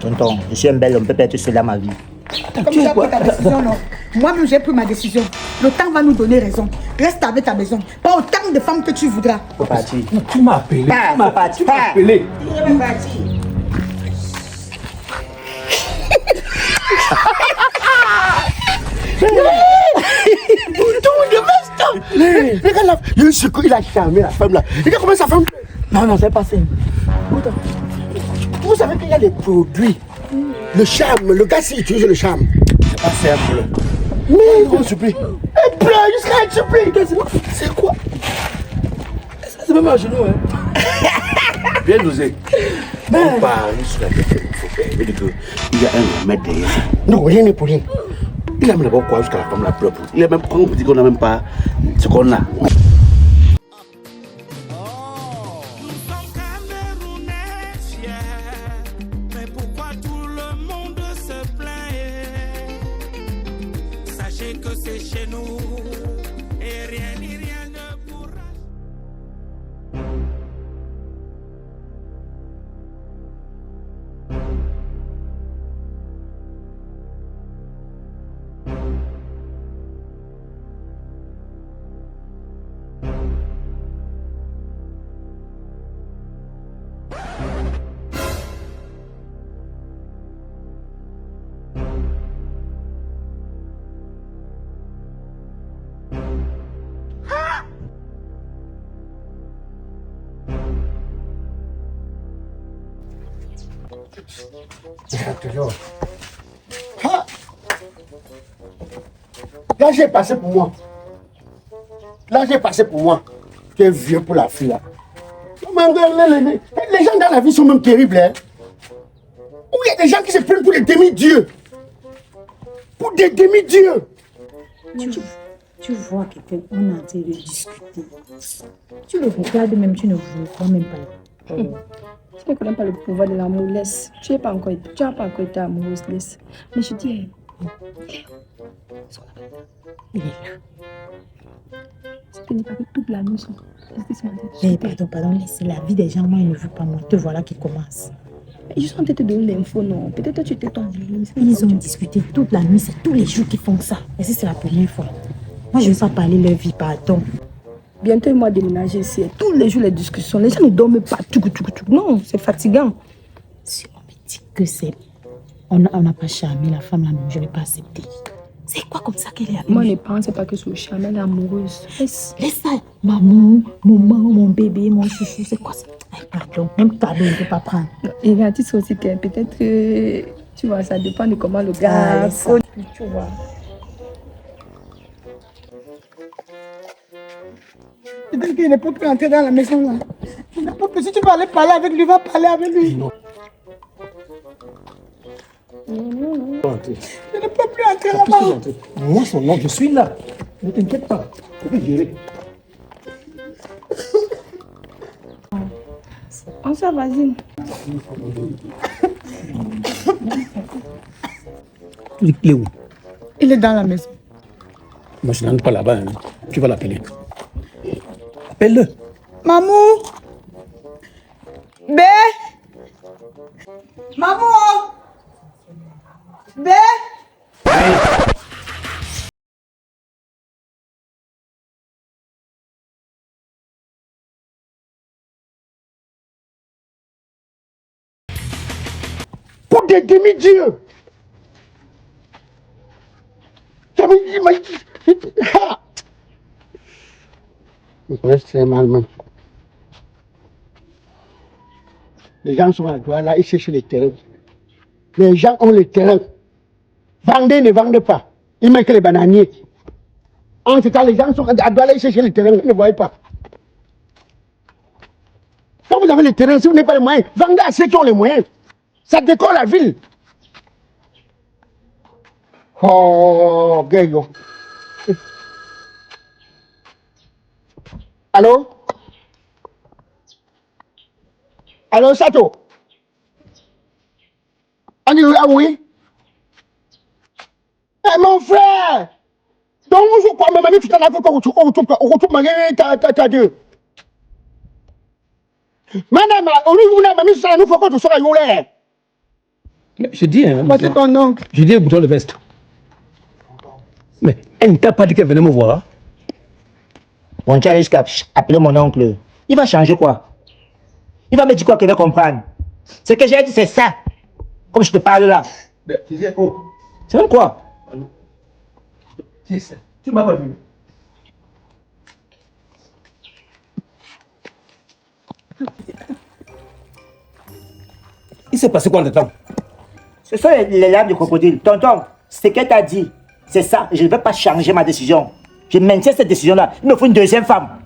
Tonton, je suis un bel homme, peut-être seul à ma vie. Comme tu as pris ta décision, non. Moi-même, j'ai pris ma décision. Le temps va nous donner raison. Reste avec ta maison. Pas autant de femmes que tu voudras. Faut partir. Non, tu m'as appelé. Tu m'as appelé. Je vais partir. Regarde là, il y a un secours, il a charmé la femme là. Regarde comment sa femme. Non, c'est pas ça. Vous savez qu'il y a des produits. Le charme, le gars s'il utilise le charme. C'est pas simple. Mais gros surpris. Et pleure jusqu'à surpris. C'est quoi? C'est même un genou, hein. Bien dosé. On parle sur la tête. Il dit qu'il y a un remède derrière. Non, rien n'est pour rien. Il a même d'abord quoi jusqu'à la femme la pleure. Il a même, quand on dit qu'on n'a même pas ce qu'on a. Que c'est chez nous et rien ni rien ne pourra. Ah. Là, j'ai passé pour moi. Là, j'ai passé pour moi. Tu es vieux pour la fille là. Les gens dans la vie sont même terribles. Hein? Où il y a des gens qui se prennent pour des demi-dieux. Pour des demi-dieux. Tu vois quelqu'un, on est en train de discuter. Tu le regardes même, tu ne vois même pas. Tu ne connais pas le pouvoir de l'amour, laisse. Tu n'as pas encore été amoureuse, laisse. Mais je dis, Il est là. ce n'est pas que toute la nuit sont. Mais pardon, laisse la vie des gens, moi, il ne veut pas moi. Te voilà qui commence. Ils sont en train de te donner l'info, non. Peut-être tu t'es tombé. Ils ont discuté toute la nuit, c'est tous les jours qu'ils font ça. Et si c'est la première fois. Moi, je ne veux pas parler leur vie, pardon. Bientôt, moi, déménager ici. Tous les jours, les discussions. Les gens ne dorment pas. Non, c'est fatigant. Si on me dit que c'est... On n'a pas charmé la femme là, non, je ne vais pas accepter. C'est quoi comme ça qu'elle est avec Moi, lui? je ne pense pas que c'est le charme, elle est amoureuse. Laisse ça. Maman, mon bébé, mon chouchou, c'est quoi ça? Ay, pardon, même pardon, on ne peut pas prendre. Et regarde, tu sais aussi que peut-être que... Tu vois, ça dépend de comment le gars... Tu vois. Peut-être qu'il ne peut plus entrer dans la maison là. Il ne peut plus. Si tu veux aller parler avec lui, va parler avec lui. Non. Je ne peux plus entrer là-bas. Moi, son nom, je suis là. Ne t'inquiète pas. Je vais gérer. On s'en vas-y. Il est où? Il est dans la maison. Moi, je n'entre pas là-bas. Hein. Tu vas l'appeler. Appelle-le. Mamou. B. Mamou. B. Pour des demi-dieux. C'est mal même. Les gens sont à droite là, ils cherchent les terrains. Les gens ont les terrains. Vendez, ne vendez pas. Ils mettent que les bananiers. En tout cas, les gens sont à droite là, ils cherchent les terrains, ils ne voient pas. Quand vous avez les terrains, si vous n'avez pas les moyens, vendez à ceux qui ont les moyens. Ça décore la ville. Oh, Gueyo. Allô? Allô, Sato? Ah oui? Eh, mon frère! Donc, je crois que ma tu as fait au retour deux. Madame, on nous a mis ça, nous faut que tu sois à Mais je dis, hein. Moi, c'est ton oncle. Je dis bouton de veste. Mais elle ne t'a pas dit qu'elle venait me voir. Bon, tu as jusqu'à appeler mon oncle. Il va changer quoi? Il va me dire quoi qu'il va comprendre? Ce que j'ai dit, c'est ça. Comme je te parle là. Mais, tu sais, oh. C'est même quoi? Tu m'as pas vu. Il s'est passé quoi de temps? Ce sont les larmes du crocodile. Tonton, ce qu'elle t'a dit, c'est ça. Je ne vais pas changer ma décision. Je maintiens cette décision-là. Il me faut une deuxième femme.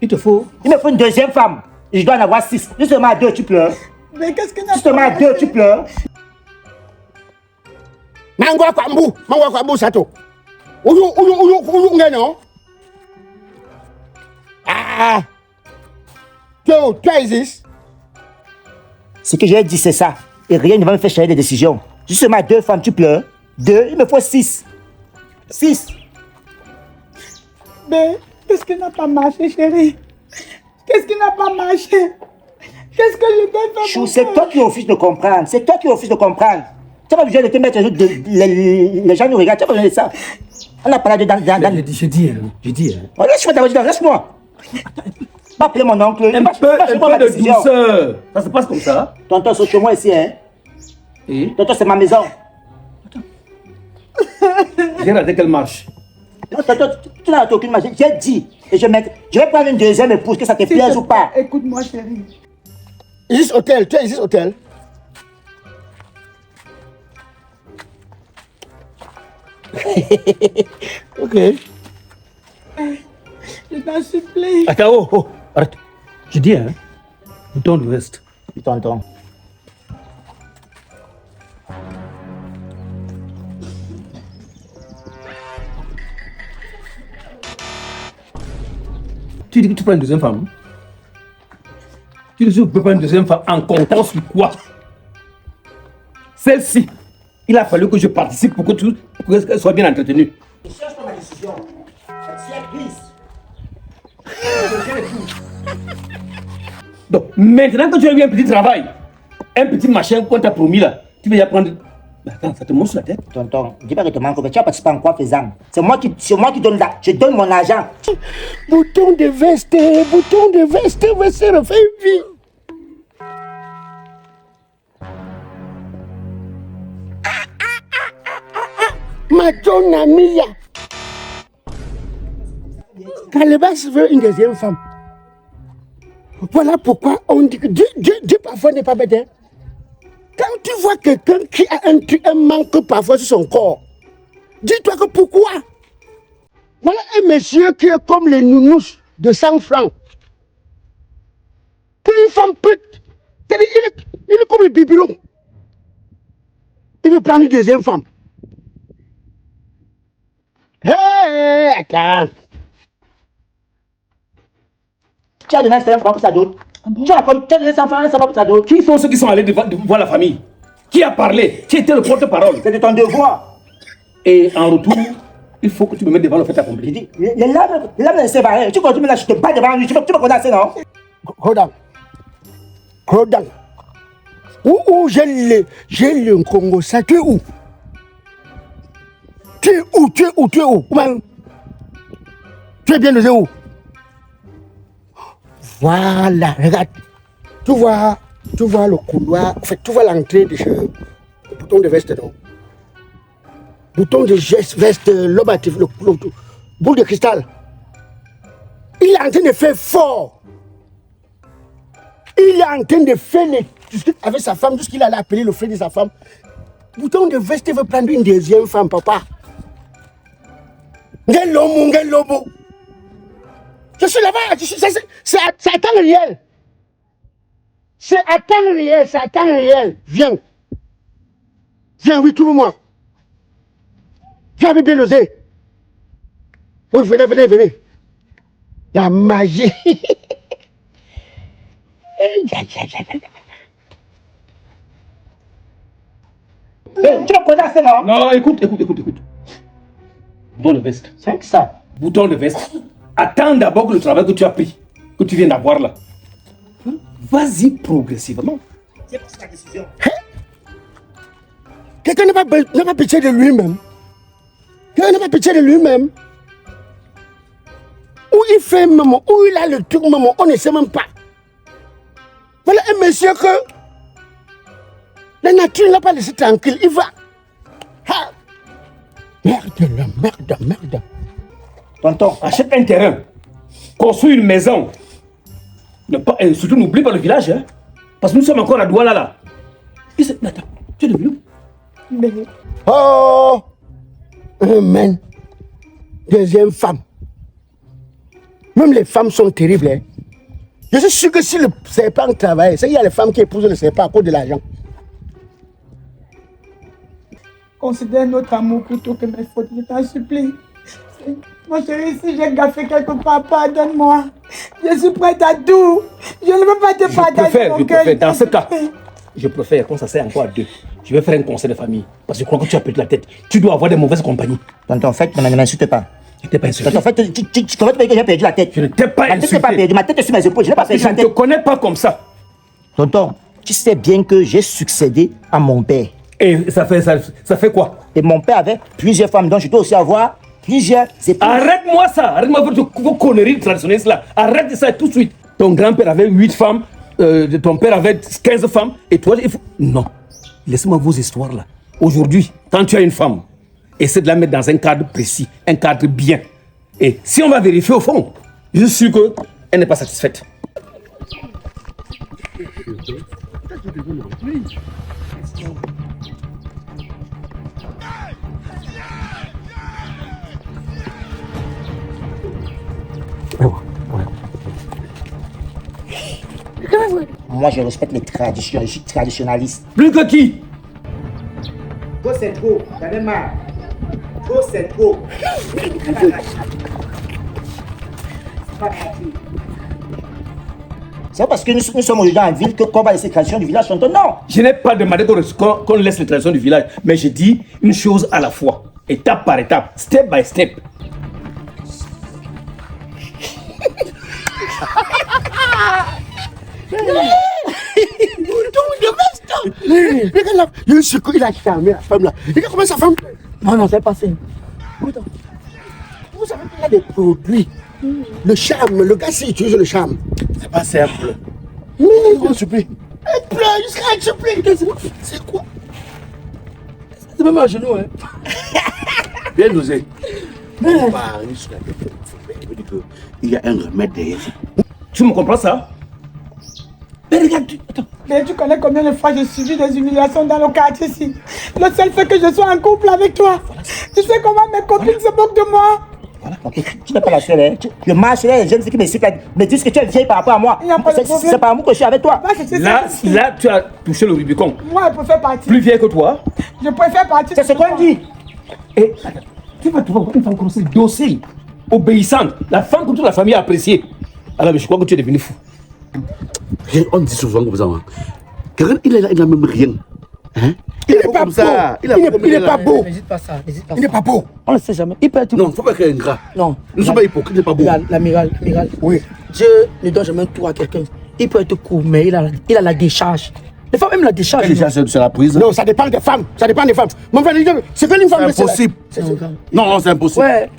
Il te faut. Il me faut une deuxième femme. Je dois en avoir 6. Justement à 2, tu pleures. Mais qu'est-ce que n'a Justement à 2, tu pleures. Mangwa kwambu sato. Uyu ngeno. Ah. Tu as this? Ce que j'ai dit, c'est ça. Et rien ne va me faire changer de décision. Justement à 2 femmes, tu pleures. 2, il me faut 6. 6. Mais qu'est-ce qui n'a pas marché, chérie? Qu'est-ce qui n'a pas marché? Qu'est-ce que je peux faire? Chou, c'est toi qui refuses de comprendre. C'est toi qui refuses de comprendre. Tu n'as pas besoin de te mettre les gens nous regardent. Tu n'as pas besoin de ça. On a parlé dans... Je dis. Oh, laisse-moi t'avoir dit, laisse-moi. Va appeler mon oncle. Un peu de douceur. Ça se passe comme ça. Tonton, c'est chez moi ici, hein. Et Tonton, c'est ma maison. j'ai raté qu'elle marche. Non, tonton, tu n'as aucune magie. J'ai dit. Et je vais prendre une deuxième épouse, que ça te plaise ou pas. Écoute-moi, chérie. Isis Hotel, tu as Isis Hotel? Ok. Je t'en supplie. Attends, oh, arrête. Je dis, hein. Bouton de veste. Tonton. Tu dis que tu prends une deuxième femme. Tu dis que tu peux prendre une deuxième femme en comptant sur quoi? Celle-ci, il a fallu que je participe pour qu'elle soit bien entretenue. Je cherche pas ma décision. C'est grise. Donc, maintenant que tu as eu un petit travail, un petit machin qu'on t'a promis là, tu vas y apprendre. Mais attends, ça te monte sur la tête. Tonton, dis pas que tu manques, mais tu as participé en quoi faisant? C'est moi qui donne là. Je donne mon argent. Bouton de veste, c'est refait vie. Madonna mia. Calebas veut une deuxième femme. Voilà pourquoi on dit que Dieu parfois n'est pas bête. Hein? Quand tu vois quelqu'un qui a un manque parfois sur son corps, dis-toi que pourquoi? Voilà un monsieur qui est comme les nounous de 100 francs. Une femme peut... Il est comme le biberon. Il veut prendre une deuxième femme. Hé, attends. Tu as donné un certain franc pour ça d'autre. Tu as donné 100 francs, ça va pour ça d'autre. Qui sont ceux qui sont allés voir la famille? Qui a parlé? Qui était le porte-parole? C'est de ton devoir. Et en retour, il faut que tu me mettes devant le fait Je accompli. dis, les lames ne se barrent. Tu continues là, je te bats devant lui. Tu vas condamner, non? Hold on. Où j'ai le Congo, ça, tu es où? Tu es où? Tu es bien de où? Voilà, regarde. Tu vois le couloir, en fait, tu vois l'entrée de ce bouton de veste, non? Bouton de veste, lobatif, le boule de cristal. Il est en train de faire fort. Il est en train de faire avec sa femme, jusqu'il allait appeler le frère de sa femme. Bouton de veste veut prendre une deuxième femme, papa. Ngel lobo. Je suis là-bas, c'est à temps réel. C'est à temps réel. Viens, oui, trouve-moi. Viens avec Bélosé. Oui, venez. La magie. Tu vas condamner, non? Non, écoute. Bouton de veste. C'est que ça. Bouton de veste. Attends d'abord que le travail que tu as pris, que tu viens d'avoir là. Vas-y progressivement. C'est ta décision. Quelqu'un n'a pas pitié de lui-même. Quelqu'un n'a pas pitié de lui-même. Où il fait maman, où il a le truc maman, on ne sait même pas. Voilà un monsieur que la nature ne l'a pas laissé tranquille. Il va. Ah. Merde. Tonton, achète un terrain, construis une maison. Surtout n'oublie pas le village, hein, parce que nous sommes encore à Douala là. Attends, tu es devenu où? Oh, amen. Deuxième femme. Même les femmes sont terribles. Hein. Je suis sûr que si le serpent travaille, il y a les femmes qui épousent le serpent à cause de l'argent. Considère notre amour plutôt que mes fautes, je t'en supplie. Mon chéri, si j'ai gaffé quelque part, pardonne-moi. Je suis prête à tout. Je ne veux pas te pardonner. Je préfère, dans ce cas, je préfère, quand ça sert encore à deux, je vais faire un conseil de famille. Parce que je crois que tu as perdu la tête. Tu dois avoir des mauvaises compagnies. Tonton, en fait, ne m'insulte pas. Je t'ai pas insulté. Tonton, en fait, tu comment tu peux dire que j'ai perdu la tête? Je ne t'ai pas Ma tête n'est pas insulté. perdue, ma tête est sur mes épaules, je n'ai pas perdu Je la ne tête. te connais pas comme ça. Tonton, tu sais bien que j'ai succédé à mon père. Et ça fait quoi? Et mon père avait plusieurs femmes, donc je dois aussi avoir plusieurs épouses. Arrête-moi ça. Arrête-moi vos conneries traditionnelles là. Arrête ça tout de suite. Ton grand-père avait 8 femmes, ton père avait 15 femmes, et toi, il faut... Non. Laissez-moi vos histoires là. Aujourd'hui, quand tu as une femme, essaie de la mettre dans un cadre précis, un cadre bien. Et si on va vérifier au fond, je suis sûr qu'elle n'est pas satisfaite. Moi, je respecte les traditions, je suis traditionnaliste. Plus que qui? Trop, c'est trop, j'en ai marre. Trop, c'est trop. C'est parce que nous sommes aujourd'hui en ville qu'on va laisser les traditions du village. Non. Je n'ai pas demandé qu'on laisse les traditions du village, mais je dis une chose à la fois, étape par étape, step by step. Regarde là, il a charmé la femme là. Regarde comment sa femme. Non, c'est pas ça. Vous savez qu'il y a des produits. Le charme, le gars s'il utilise le charme. C'est pas simple. Mais je supplie. Il pleure, il se supplie. C'est quoi? C'est même à genoux, hein. Bien dosé. On parie sur la tête. Il y a un remède derrière. Tu me comprends ça? Mais regarde, attends. Mais tu connais combien de fois j'ai subi des humiliations dans le quartier ici. Le seul fait que je sois en couple avec toi. Tu sais comment mes copines se moquent de moi. Voilà. Tu n'es pas la seule. Hein. Je marche là, les jeunes filles qui me disent que tu es vieille par rapport à moi. C'est par amour que je suis avec toi. Là, tu as touché le Rubicon. Moi, je préfère partir. Plus vieille que toi. Je préfère partir. C'est ce qu'on dit. Et tu vas trouver une femme comme ça, docile, obéissante. La femme que toute la famille a appréciée. Alors, mais je crois que tu es devenu fou. On dit souvent comme ça. Hein. Quelqu'un, il n'a même rien. Hein? Il n'est pas beau. Il n'est pas beau. N'hésite pas ça. Il n'est pas beau. On ne sait jamais. Il peut être. Non, il ne faut pas qu'il y ait un gras. Non. Nous ne sommes pas hypocrites, il n'est pas beau. L'amiral. Oui. Dieu ne donne jamais tout à quelqu'un. Il peut être court, mais il a la décharge. Les femmes aiment la décharge. Déjà, c'est la prise. Non, ça dépend des femmes. Ça dépend des femmes. Mon frère, c'est que une femme. C'est impossible. Non, c'est impossible. Ouais.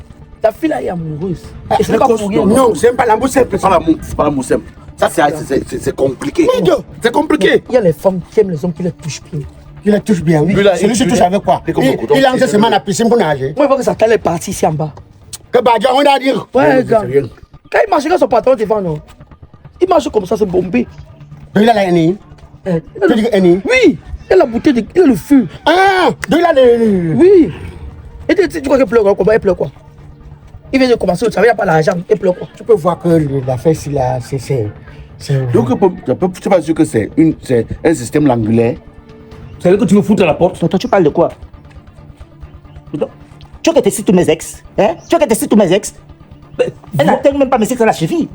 Ta fille là est amoureuse. Et ce n'est pas pour rien. Non, c'est pas l'amour simple. C'est pas l'amour simple. Ça, c'est compliqué. C'est compliqué. Il y a les femmes qui aiment les hommes qui les touchent bien. Il la touche bien, oui. Celui qui touche avec quoi? Il a lancé seulement la piscine pour nager. Moi, je vois que sa taille est partie ici en bas. Que Badja, on a dit. Ouais, gars. Quand il marche, quand son patron devant, non. Il marche comme ça, c'est bombé. Il a la haine. Tu dis haine? Oui. Il a la bouteille, il a le feu. Ah, il a le. Oui. Et tu crois qu'il pleure quoi? Il pleure quoi? Il vient de commencer le travail, il n'a pas l'argent, il pleure quoi? Tu peux voir que l'affaire, c'est. Donc, tu n'es pas sûr que c'est un système langulaire. C'est que tu veux foutre à la porte? Toi, tu parles de quoi? Tu veux que tu cites tous mes ex? Hein? Tu veux que tu cites tous mes ex? Elle n'atteigne même pas mes ex à la cheville.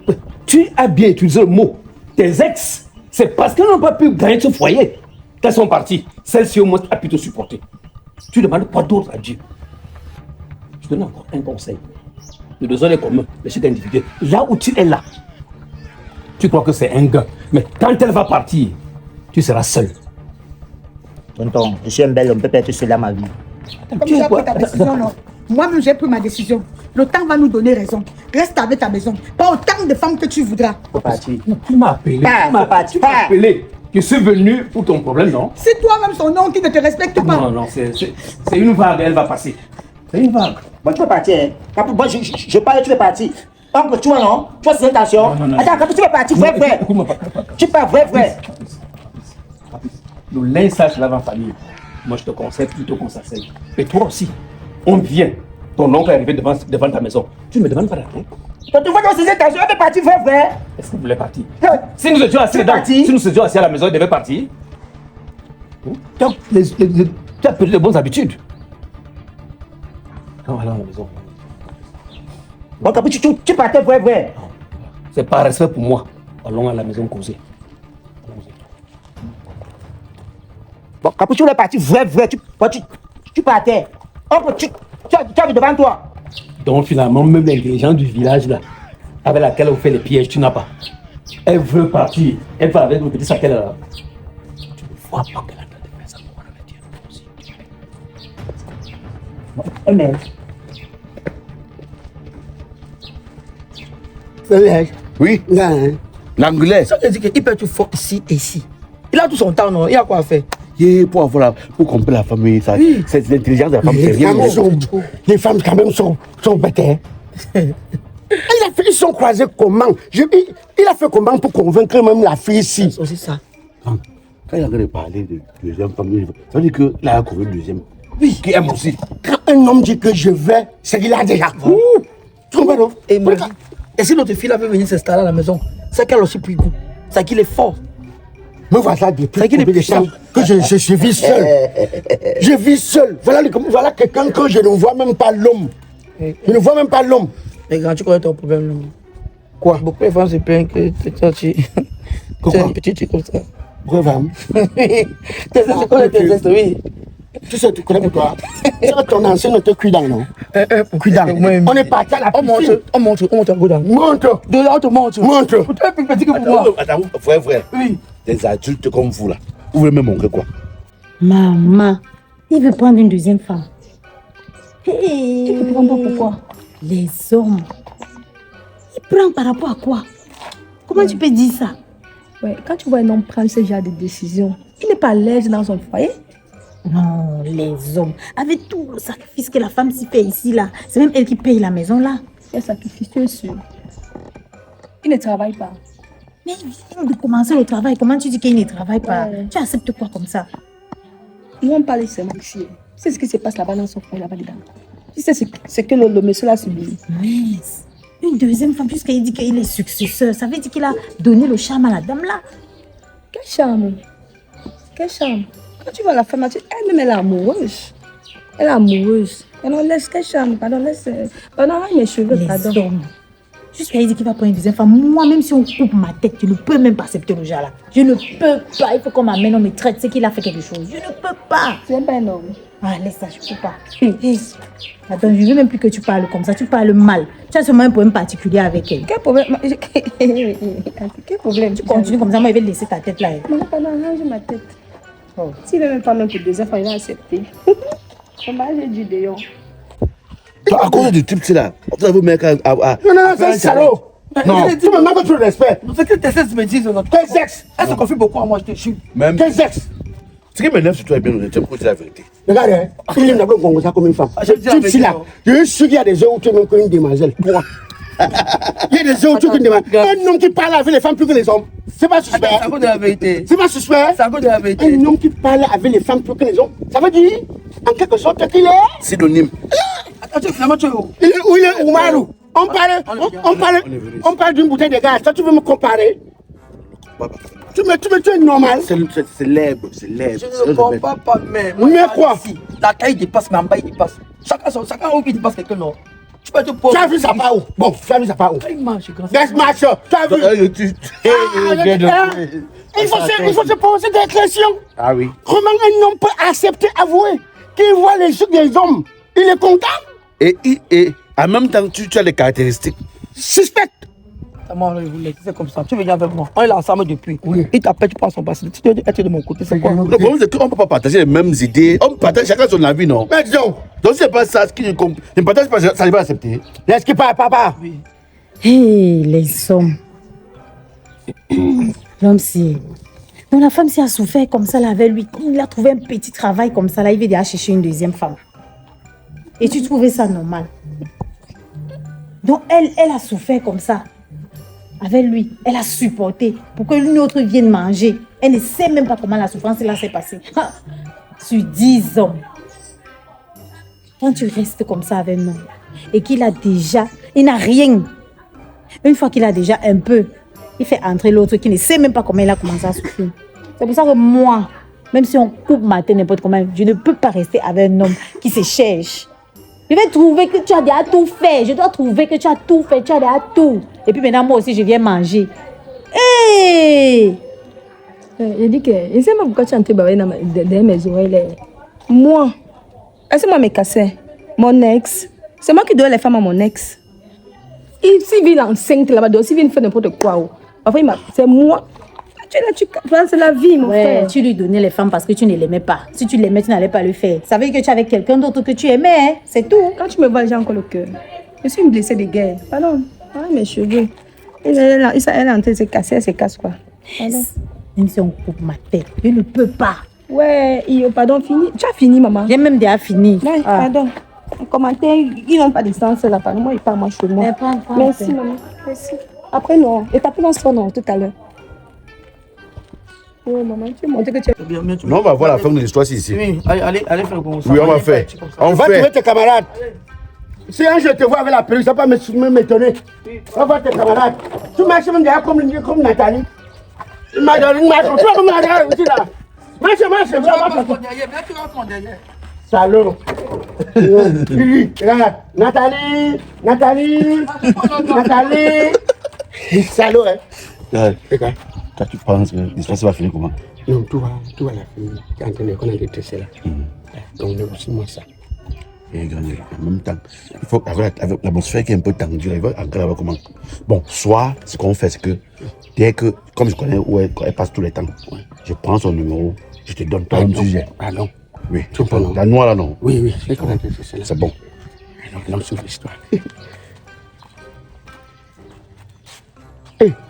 Tu as bien utilisé le mot. Tes ex, c'est parce qu'elles n'ont pas pu gagner ce foyer qu'elles sont parties. Celle-ci au moins a pu te supporter. Tu demandes quoi d'autre à Dieu? Je te donne encore un conseil. Le besoin est commun, mais chaque individu. Là où tu es là, tu crois que c'est un gars. Mais quand elle va partir, tu seras seul. Tonton, je suis un bel homme, peut-être c'est là ma vie. Comme tu as pris ta décision, non. Moi-même, j'ai pris ma décision. Le temps va nous donner raison. Reste avec ta maison. Pas autant de femmes que tu voudras. Faut partir. Tu m'as appelé. Tu m'as appelé. Je suis venu pour ton problème, non? C'est toi-même son nom qui ne te respecte pas. Non, c'est une vague, elle va passer. C'est une vague. Bon, tu peux partir. Hein. Bon, je parle, tu veux partir. Oncle, tu vois, non? Tu vois ses intentions? Non. Attends, tu veux partir, vrai. Tu pars, vrai. Le linge sale, là va en famille. Moi, je te conseille plutôt qu'on s'asseye. Et toi aussi, on vient. Ton oncle est arrivé devant ta maison. Tu ne me demandes pas d'arrêter. Donc, tu vois dans ses intentions, elle veut partir, vrai. Est-ce qu'il voulait partir? Si nous étions assis à la maison, il devait partir. Donc, tu as perdu de bonnes habitudes. Non, allons à la maison. Bon, Capucci, tu partais, vrai. C'est par respect pour moi. Allons à la maison causer. Bon, Capucci, on est parti, vrai. Tu partais. Oncle, tu as vu devant toi. Donc finalement, même l'intelligence du village là, avec laquelle on fait les pièges, tu n'as pas. Elle veut partir. Elle va avec le petit sac là. Tu ne vois pas qu'elle a de faire ça pour avec Dieu aussi. Mais... Oui. L'anglais. Ça veut dire qu'il peut être fort ici et ici. Il a tout son temps, non? Il a quoi à faire? Pour comprendre la famille, ça, Oui. c'est l'intelligence de la famille. Les femmes quand même sont bêtes. Hein. Ils sont croisés comment? Il a fait comment pour convaincre même la fille ici? C'est aussi ça. Quand il a de parler de deuxième famille, ça veut dire qu'il a trouvé une deuxième. Oui. Qui aime aussi. Quand un homme dit que je vais, c'est qu'il a déjà. Tu comprends, non? Et moi, et si notre fille avait venu s'installer à la maison, c'est qu'elle aussi pris goût. C'est qu'il est fort. Me voilà depuis combien de temps que je vis seul. Je vis seul. Voilà quelqu'un quand je ne vois même pas l'homme. Je ne vois même pas l'homme. Mais quand tu connais ton problème, non? Quoi? Beaucoup de femmes se plaignent que tu es un petit truc comme ça. Bravo. Tu connais tes gestes, oui. Tu sais, tu connais pourquoi? Ton ancien ne te cuit dans, non? Cuidant. On est parti à la piscine. On monte un coup dans. Montre. De là, on te montre. Montre. Tu es plus petit que pour moi. Attends, frère. Oui. Des adultes comme vous là. Vous voulez me montrer quoi? Maman, il veut prendre une deuxième femme. Hey. Tu peux prendre pourquoi? Les hommes. Il prend par rapport à quoi? Comment tu peux dire ça? Ouais, quand tu vois un homme prendre ce genre de décision, il n'est pas à l'aise dans son foyer. Non, les hommes. Avec tout le sacrifice que la femme s'y fait ici, là, c'est même elle qui paye la maison, là. Il sacrifice, tu es sûr. Il ne travaille pas. Mais il vient de commencer le travail. Comment tu dis qu'il ne travaille pas? Ouais. Tu acceptes quoi comme ça? Ils vont parler seulement ici. C'est ce qui se passe là-bas dans son foyer, là-bas dedans. Tu sais ce que le monsieur a subi. Mais une deuxième femme, puisqu'il dit qu'il est successeur, ça veut dire qu'il a donné le charme à la dame, là. Quel charme. Quel charme. Quand tu vois la femme, elle-même, elle est amoureuse. Elle est amoureuse. Pardon, laisse quel charme. Pardon, laisse. Pardon, mes cheveux, Les pardon. hommes. Jusqu'à il dit qu'il va prendre une deuxième femme. Moi, même si on coupe ma tête, je ne peux même pas accepter le genre là. Je ne peux pas. Il faut qu'on m'amène, on me traite. C'est qu'il a fait quelque chose. Je ne peux pas. Tu n'es pas un homme. Ah, laisse ça, je ne peux pas. Hey. Attends, je ne veux même plus que tu parles comme ça. Tu parles mal. Tu as seulement un problème particulier avec elle. Quel problème? Quel problème? Tu continues comme ça, moi, je vais te laisser ta tête là. Maman, pardon, range ma tête. Oh. S'il ne veut même pas même pour deuxième fois, il va accepter. Comment j'ai dit d'ailleurs? À cause du type, c'est là. Vous avez mis Non, c'est un salaud. Non. Tu me manques trop de respect. C'est que tes ex me disent, Tes ex. elle se confie beaucoup à moi, je te jure. Même. Tes ex. Ce qui m'énerve sur toi est bien honnête, c'est la vérité. Regarde, hein, il est d'abord comme ça comme une femme. Je dis la Tu sais là, je suis sûr qu'il y a des heures où tu es même qu'une demoiselle. Quoi? Il y a des heures où tu es qu'une demoiselle. Un homme qui parle avec les femmes plus que les hommes. C'est pas suspect. C'est à cause de la vérité. C'est pas suspect. C'est à cause de la vérité. Un homme qui parle avec les femmes plus que les hommes. Ça veut dire, en quelque sorte, qu'il est. Synonyme. Attends, finalement, tu es où? Il est où? Il est Oumarou. On parle d'une bouteille de gaz. Toi, tu veux me comparer? Tu es normal. C'est l'herbe, c'est l'herbe. Je ne comprends pas, mais. Mais quoi? Ici, la taille dépasse, mais en bas, il dépasse. Chacun où il dépasse quelqu'un, non? Tu peux être pauvre. Tu as vu ça par où? Bon, tu as vu ça par où? Il marche, grand. Laisse marcher. Tu as vu? Il faut se poser des questions. Ah oui. Comment un homme peut accepter, avouer qu'il voit les trucs des hommes? Il est content? Et en même temps, tu as des caractéristiques. Suspect. Moi, je voulais, c'est comme ça. Tu veux venir avec moi. On est là ensemble depuis. Oui. Il t'appelle, tu prends son passé. Tu dois être de mon côté. C'est quoi? Le problème, c'est qu'on ne peut pas partager les mêmes idées. On partage chacun son avis, non? Mais disons, donc c'est pas ça, ce qui ne partage pas, ça ne va accepter. Est-ce qu'il parle, papa? Hé, hey, les hommes. L'homme, si. Donc la femme, si a souffert comme ça là avec lui, il a trouvé un petit travail comme ça là, il veut déjà chercher une deuxième femme. Et tu trouvais ça normal? Donc elle a souffert comme ça. Avec lui, elle a supporté pour que l'une autre vienne manger. Elle ne sait même pas comment la souffrance là s'est passée. Sur 10 ans. Quand tu restes comme ça avec nous et qu'il a déjà, il n'a rien. Une fois qu'il a déjà un peu, il fait entrer l'autre qui ne sait même pas comment il a commencé à souffrir. C'est pour ça que moi, même si on coupe ma tête n'importe comment, je ne peux pas rester avec un homme qui se cherche. Je vais trouver que tu as déjà tout fait. Je dois trouver que tu as tout fait. Tu as déjà tout. Et puis maintenant, moi aussi, je viens manger. Hey! Je dis que, je ne sais pas pourquoi tu es entré dans mes oreilles. Moi, est-ce que moi me casser? Mon ex, c'est moi qui dois les femmes à mon ex. S'il vient enceinte là-bas, s'il vient faire n'importe quoi, enfin, c'est moi. C'est la vie, mon frère. Tu lui donnais les femmes parce que tu ne l'aimais pas. Si tu l'aimais, tu n'allais pas le faire. Ça veut dire que tu es avec quelqu'un d'autre que tu aimais, hein? C'est tout. Quand tu me vois, j'ai encore le cœur. Je suis une blessée de guerre. Pardon. Ah, mes cheveux. Elle est en train de se casser, elle se casse quoi. Pardon. Même si on coupe ma tête, je ne peux pas. Ouais, pardon, fini. Tu as fini, maman. J'ai même déjà fini. Ouais, pardon. Les commentaires, ils n'ont pas de sens là. Pardon, moi, ils parlent moi chez moi. Merci, maman. Merci. Après, non. Et t'as pris dans ce nom tout à l'heure. Oh, maman, tu montres que tu es bien. Non, on va voir la fin de l'histoire ici. Oui, allez faire le commencement. Oui, on va faire. On va trouver tes camarades. Si un jour je te vois avec la perruque, ça va pas m'étonner. On va voir tes camarades. Tu marches même derrière comme Nathalie. Nathalie, marche comme Nathalie aussi là. Marche. Tu vas prendre derrière. Salaud. Regarde. Nathalie. Salaud, hein. Regarde. Toi, tu penses que l'histoire va finir comment? Non, tout va la finir. Tu es en train de connaître tout cela. Donc, négocie-moi ça. Et en même temps, il faut avec l'atmosphère qui est un peu tendue, il va encore avoir comment. Bon, soit ce qu'on fait, c'est que dès que, comme je connais où elle passe tous les temps, je prends son numéro, je te donne toi un sujet. Ah non. Oui, tu prends la noire là, non? Oui, je connais tout cela. C'est bon. Alors, l'homme sauve l'histoire.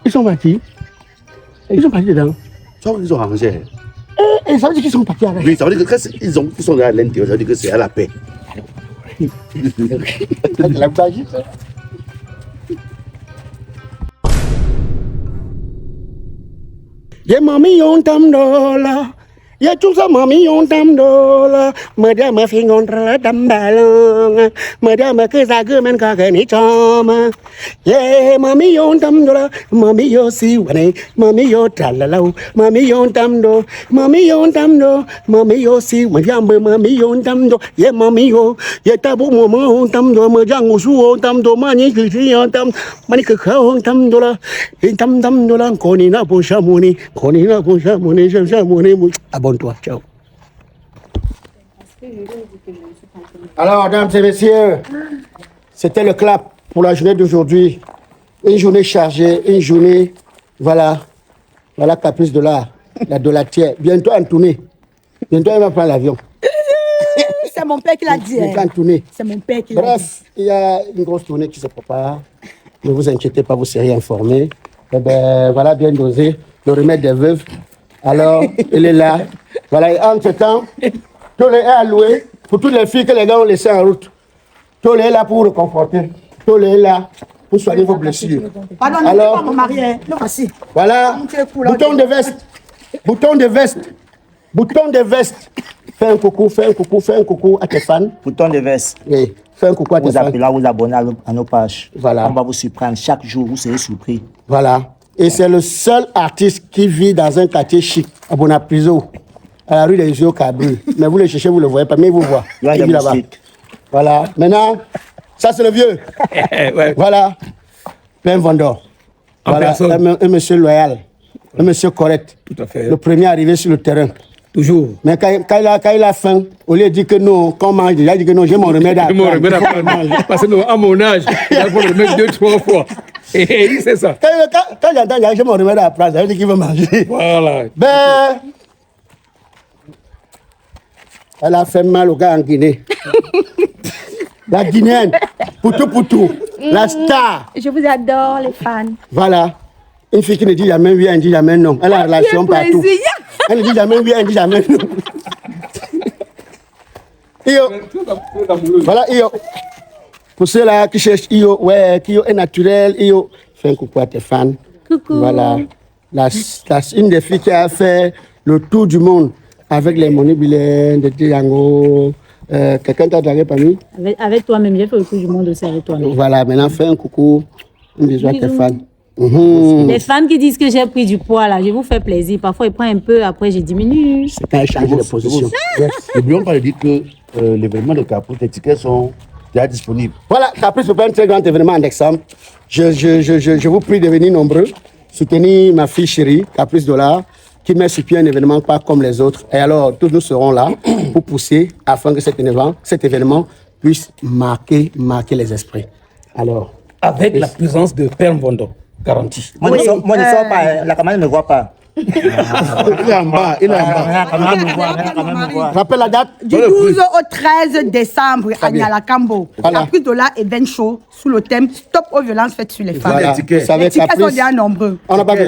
Ils sont partis. Ils sont partis dedans. Ça veut dire qu'ils ont arrangé. Et ça veut dire qu'ils sont partis avec. Oui, ça veut dire que ils sont à l'intérieur, ça veut dire que c'est à la paix. La magie, ça. Yeah, mommy, on tam dola. Ya tout ça, mamie, on tam dola. Madame, fin contre tambalong. Madame, que ça gueule, quand elle est chama. Yeah, mamie, on tam dola. Mamie, yo, si, wane. Mamie, yo, talalau. Mamie, on tam do. Mamie, on tam do. Mamie, yo, si, madame, mamie, on tam do. Yeah, mamie, yo. Yeah, tabu, maman, on tam do. Madame, on sou, on tam do. Mani, kiki, on tam. Mani, kaka, on tam dola. Tam tam dola. Konina, pour chamoni. Konina, pour chamoni. Chamoni, abonne-toi, ciao. Alors, mesdames et messieurs, c'était le clap pour la journée d'aujourd'hui. Une journée chargée, une journée, voilà Caprice de l'art, la dolatière. Bientôt en tournée. Bientôt, elle va prendre l'avion. C'est mon père qui l'a dit. Bientôt en tournée. C'est mon père qui l'a dit. Bref, il y a une grosse tournée qui se prépare. Ne vous inquiétez pas, vous serez informés. Eh ben, voilà, bien dosé. Le remède des veuves. Alors, il est là. Voilà, et entre-temps, tout est alloué pour toutes les filles que les gars ont laissées en route. Tout est là pour vous réconforter. Tout est là pour soigner vos blessures. Pardon, ne pas mon mari. Le voici. Voilà, bouton de veste. Bouton de veste. Bouton de veste. Fais un coucou à tes fans. Bouton de veste. Oui, fais un coucou à tes Vous fans. appelez, vous abonnez à nos pages. Voilà. On va vous surprendre chaque jour, vous serez surpris. Voilà. Et c'est le seul artiste qui vit dans un quartier chic, à Bonapriso, à la rue des Yeux Cabri. Mais vous le cherchez, vous ne le voyez pas, mais il vous voit. Il y a Il des vit là-bas. musiques. Voilà. Maintenant, ça c'est le vieux. Ouais. Voilà. Plein vendeur. En Voilà. personne. Un monsieur loyal. Un monsieur correct. Tout à fait. Le premier arrivé sur le terrain. Toujours. Mais quand il a faim, au lieu de dire que non, qu'on mange, il dit que non, j'ai mon remède à Mon prendre. remède à prendre. Parce que nous, à mon âge, il faut le mettre 2-3 fois. C'est ça. Quand j'entends que je me remets à la place, ça veut dire qu'il veut manger. Voilà. Ben, elle a fait mal au gars en Guinée. La Guinéenne, Poutou, la star. Je vous adore, les fans. Voilà. Une fille qui ne dit jamais oui, elle ne dit jamais non. Elle a une relation partout. Elle ne dit jamais oui, elle ne dit jamais non. Iyo. Voilà, Iyo. Pour ceux-là qui cherchent Iyo, ouais, qui est naturel, Iyo. Fais un coucou à tes fans. Coucou. Voilà. Une des filles qui a fait le tour du monde avec les monnaies bilaines de Django. Quelqu'un t'a dragué parmi? Avec toi-même, j'ai fait le tour du monde aussi avec toi-même. Voilà, maintenant fais un coucou. Un bisou à tes fans. Les fans qui disent que j'ai pris du poids là, je vous fais plaisir. Parfois, ils prennent un peu, après, je diminue. C'est quand elle change de position. N'oublions pas de dire que l'événement de Caprice, les tickets sont déjà disponibles. Voilà, Caprice, c'est pas un très grand événement en décembre. Je vous prie de venir nombreux, soutenir ma fille chérie, Caprice Dollar, qui met sur pied un événement pas comme les autres. Et alors, tous nous serons là pour pousser afin que cet événement puisse marquer les esprits. Alors, avec la présence de Père Mbondo, garantie. Moi, ne sors pas, la caméra ne me voit pas. Il est en bas, il est en bas. Rappelle la date. Du 12 au 13 décembre à Nialakambo. Caprice Dollar event show sous le thème Stop aux violences faites sur les femmes. Voilà. Les tickets sont déjà nombreux.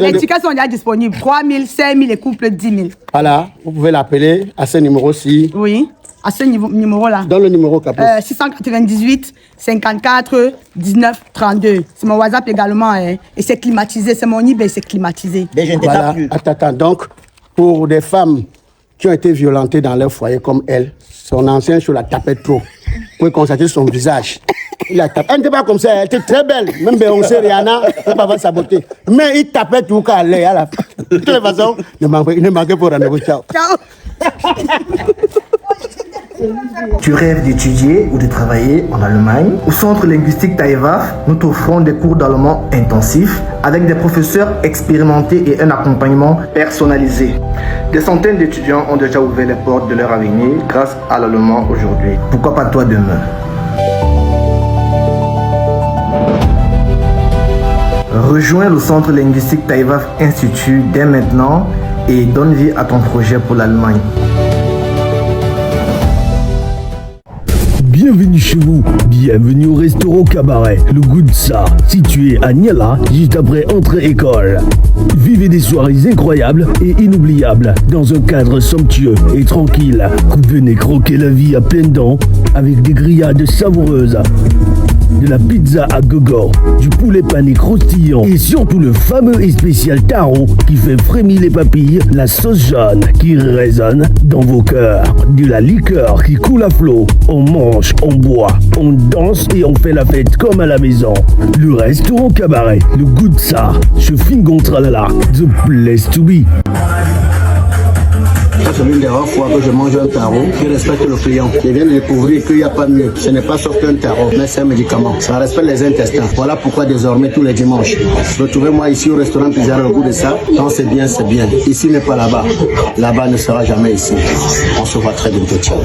Les tickets sont déjà disponibles. 3 000, 5 000 et couple 10 000. Voilà, vous pouvez l'appeler à ce numéro-ci. Oui, à ce numéro-là. Dans le numéro Caprice. 698 54 19 32. C'est mon WhatsApp également. Et c'est climatisé. C'est mon eBay, c'est climatisé. Mais je ne Voilà. plus. Attends. Donc, pour des femmes qui ont été violentées dans leur foyer comme elle, son ancien show la tapait trop. Vous pouvez constater son visage. Il la tapé. Elle n'était pas comme ça, elle était très belle. Même Beyoncé, Rihanna, elle ne peut pas sa beauté. Mais il tapait tout qu'à l'œil à la fin. De toute façon, il ne manquait pas rendez-vous. Ciao. Ciao. Tu rêves d'étudier ou de travailler en Allemagne? Au Centre linguistique Taïwaf, nous t'offrons des cours d'allemand intensifs avec des professeurs expérimentés et un accompagnement personnalisé. Des centaines d'étudiants ont déjà ouvert les portes de leur avenir grâce à l'allemand aujourd'hui. Pourquoi pas toi demain? Rejoins le Centre linguistique Taïwaf Institut dès maintenant et donne vie à ton projet pour l'Allemagne. Bienvenue chez vous, bienvenue au restaurant Cabaret, le goût de ça, situé à Niala, juste après entrée école. Vivez des soirées incroyables et inoubliables dans un cadre somptueux et tranquille. Venez croquer la vie à pleines dents avec des grillades savoureuses, de la pizza à gogo, du poulet pané croustillant et surtout le fameux et spécial taro qui fait frémir les papilles, la sauce jaune qui résonne dans vos cœurs, de la liqueur qui coule à flot. On mange, on boit, on danse et on fait la fête comme à la maison. Le restaurant Cabaret, le goût de ça, Fingon Tralala, the place to be. C'est l'une des rares fois que je mange un tarot qui respecte le client. Je viens de découvrir qu'il n'y a pas mieux. Ce n'est pas sauf qu'un tarot, mais c'est un médicament. Ça respecte les intestins. Voilà pourquoi désormais tous les dimanches, retrouvez-moi ici au restaurant Pizarro, le goût de ça. Quand c'est bien, c'est bien. Ici n'est pas là-bas. Là-bas ne sera jamais ici. On se voit très bientôt. Ciao.